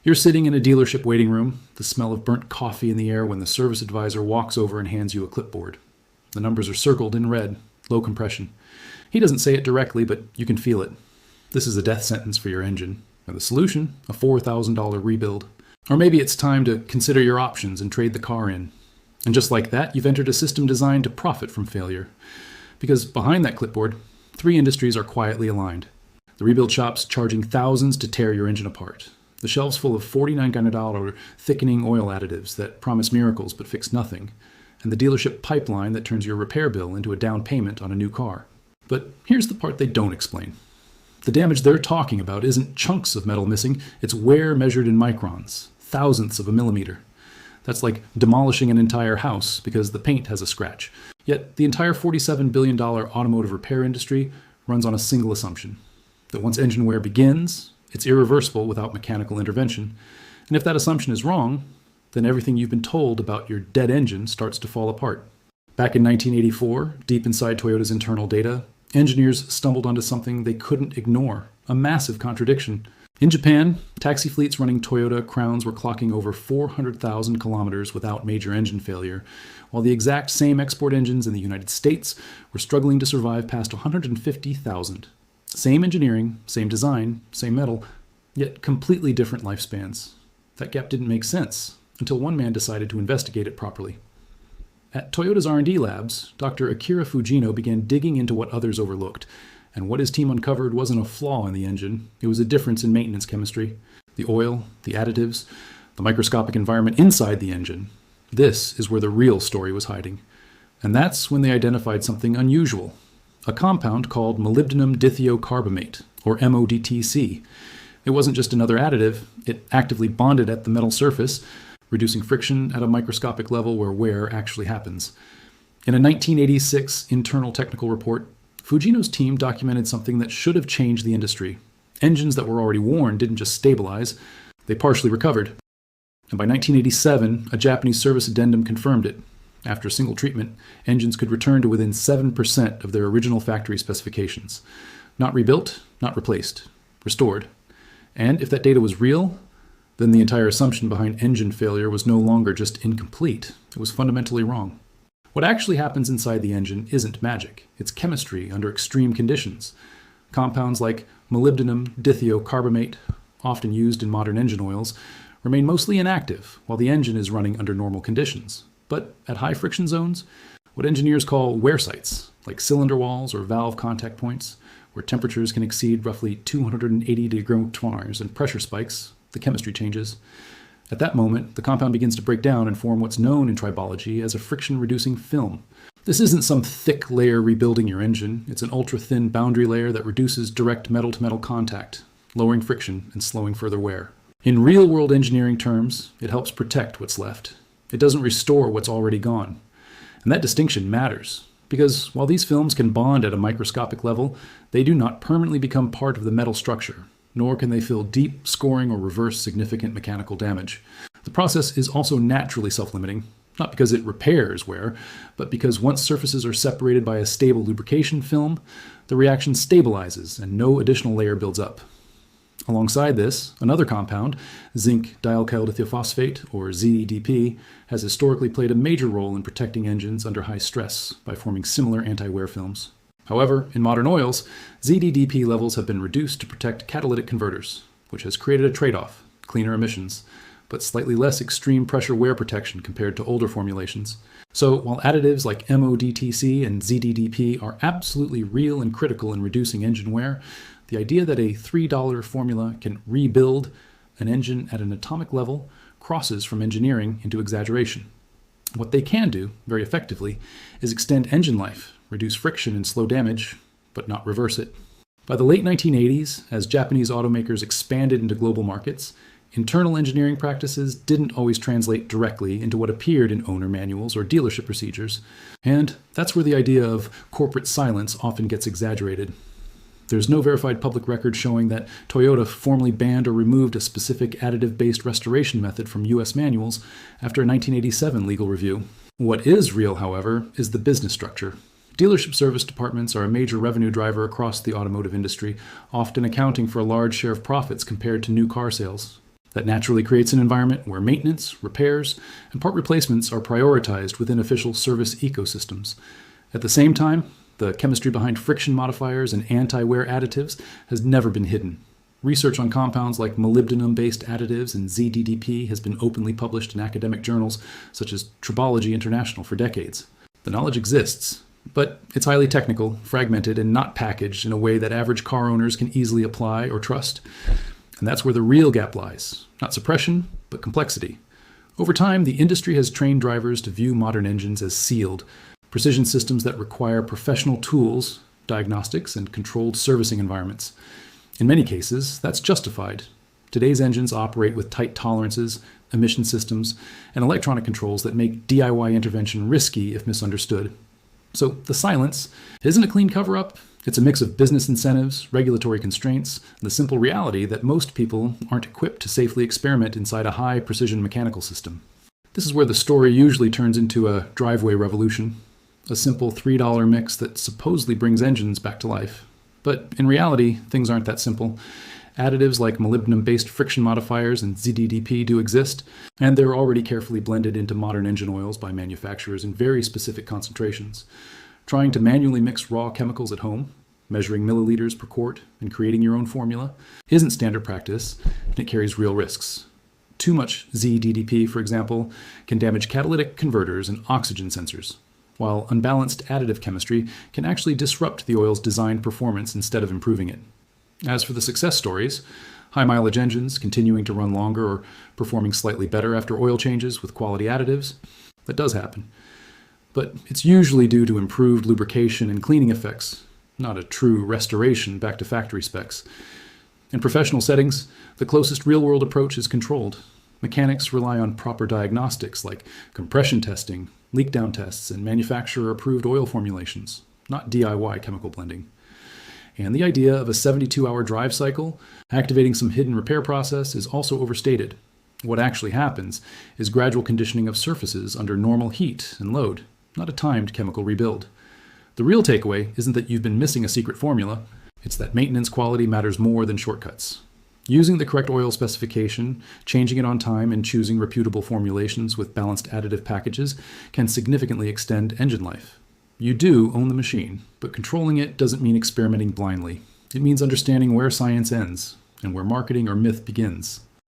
You're sitting in a dealership waiting room, the smell of burnt coffee in the air when the service advisor walks over and hands you a clipboard. The numbers are circled in red, low compression. He doesn't say it directly, but you can feel it. This is a death sentence for your engine. And the solution, a $4,000 rebuild. Or maybe it's time to consider your options and trade the car in. And just like that, you've entered a system designed to profit from failure. Because behind that clipboard, three industries are quietly aligned. The rebuild shops charging thousands to tear your engine apart. The shelves full of $49 thickening oil additives that promise miracles but fix nothing. And the dealership pipeline that turns your repair bill into a down payment on a new car. But here's the part they don't explain. The damage they're talking about isn't chunks of metal missing, it's wear measured in microns, thousandths of a millimeter. That's like demolishing an entire house because the paint has a scratch. Yet the entire $47 billion automotive repair industry runs on a single assumption, that once engine wear begins, it's irreversible without mechanical intervention. And if that assumption is wrong, then everything you've been told about your dead engine starts to fall apart. Back in 1984, deep inside Toyota's internal data, engineers stumbled onto something they couldn't ignore, a massive contradiction. In Japan, taxi fleets running Toyota Crowns were clocking over 400,000 kilometers without major engine failure, while the exact same export engines in the United States were struggling to survive past 150,000. Same engineering, same design, same metal, yet completely different lifespans. That gap didn't make sense until one man decided to investigate it properly. At Toyota's R&D labs, Dr. Akira Fujino began digging into what others overlooked, and what his team uncovered wasn't a flaw in the engine, it was a difference in maintenance chemistry. The oil, the additives, the microscopic environment inside the engine. This is where the real story was hiding. And that's when they identified something unusual. A compound called molybdenum dithiocarbamate, or MODTC. It wasn't just another additive, it actively bonded at the metal surface, reducing friction at a microscopic level where wear actually happens. In a 1986 internal technical report, Fujino's team documented something that should have changed the industry. Engines that were already worn didn't just stabilize, they partially recovered. And by 1987, a Japanese service addendum confirmed it. After a single treatment, engines could return to within 7% of their original factory specifications. Not rebuilt, not replaced, restored. And if that data was real, then the entire assumption behind engine failure was no longer just incomplete, it was fundamentally wrong. What actually happens inside the engine isn't magic, it's chemistry under extreme conditions. Compounds like molybdenum dithiocarbamate, often used in modern engine oils, remain mostly inactive while the engine is running under normal conditions. But at high friction zones, what engineers call wear sites, like cylinder walls or valve contact points, where temperatures can exceed roughly 280 degrees and pressure spikes, the chemistry changes. At that moment, the compound begins to break down and form what's known in tribology as a friction-reducing film. This isn't some thick layer rebuilding your engine, it's an ultra-thin boundary layer that reduces direct metal-to-metal contact, lowering friction and slowing further wear. In real-world engineering terms, it helps protect what's left. It doesn't restore what's already gone. And that distinction matters, because while these films can bond at a microscopic level, they do not permanently become part of the metal structure, nor can they fill deep, scoring, or reverse significant mechanical damage. The process is also naturally self-limiting, not because it repairs wear, but because once surfaces are separated by a stable lubrication film, the reaction stabilizes and no additional layer builds up. Alongside this, another compound, zinc dialkyl dithophosphate, or ZDDP, has historically played a major role in protecting engines under high stress by forming similar anti-wear films. However, in modern oils, ZDDP levels have been reduced to protect catalytic converters, which has created a trade-off, cleaner emissions, but slightly less extreme pressure wear protection compared to older formulations. So while additives like MODTC and ZDDP are absolutely real and critical in reducing engine wear, the idea that a $3 formula can rebuild an engine at an atomic level crosses from engineering into exaggeration. What they can do, very effectively, is extend engine life, reduce friction and slow damage, but not reverse it. By the late 1980s, as Japanese automakers expanded into global markets, internal engineering practices didn't always translate directly into what appeared in owner manuals or dealership procedures, and that's where the idea of corporate silence often gets exaggerated. There's no verified public record showing that Toyota formally banned or removed a specific additive-based restoration method from US manuals after a 1987 legal review. What is real, however, is the business structure. Dealership service departments are a major revenue driver across the automotive industry, often accounting for a large share of profits compared to new car sales. That naturally creates an environment where maintenance, repairs, and part replacements are prioritized within official service ecosystems. At the same time, the chemistry behind friction modifiers and anti-wear additives has never been hidden. Research on compounds like molybdenum-based additives and ZDDP has been openly published in academic journals such as Tribology International for decades. The knowledge exists, but it's highly technical, fragmented, and not packaged in a way that average car owners can easily apply or trust. And that's where the real gap lies. Not suppression, but complexity. Over time, the industry has trained drivers to view modern engines as sealed, precision systems that require professional tools, diagnostics, and controlled servicing environments. In many cases, that's justified. Today's engines operate with tight tolerances, emission systems, and electronic controls that make DIY intervention risky if misunderstood. So the silence isn't a clean cover-up. It's a mix of business incentives, regulatory constraints, and the simple reality that most people aren't equipped to safely experiment inside a high-precision mechanical system. This is where the story usually turns into a driveway revolution, a simple $3 mix that supposedly brings engines back to life. But in reality, things aren't that simple. Additives like molybdenum-based friction modifiers and ZDDP do exist, and they're already carefully blended into modern engine oils by manufacturers in very specific concentrations. Trying to manually mix raw chemicals at home, measuring milliliters per quart, and creating your own formula isn't standard practice, and it carries real risks. Too much ZDDP, for example, can damage catalytic converters and oxygen sensors, while unbalanced additive chemistry can actually disrupt the oil's design performance instead of improving it. As for the success stories, high-mileage engines continuing to run longer or performing slightly better after oil changes with quality additives, that does happen. But it's usually due to improved lubrication and cleaning effects, not a true restoration back to factory specs. In professional settings, the closest real-world approach is controlled. Mechanics rely on proper diagnostics like compression testing, leak-down tests, and manufacturer-approved oil formulations, not DIY chemical blending. And the idea of a 72-hour drive cycle, activating some hidden repair process, is also overstated. What actually happens is gradual conditioning of surfaces under normal heat and load, not a timed chemical rebuild. The real takeaway isn't that you've been missing a secret formula, it's that maintenance quality matters more than shortcuts. Using the correct oil specification, changing it on time, and choosing reputable formulations with balanced additive packages can significantly extend engine life. You do own the machine, but controlling it doesn't mean experimenting blindly. It means understanding where science ends and where marketing or myth begins.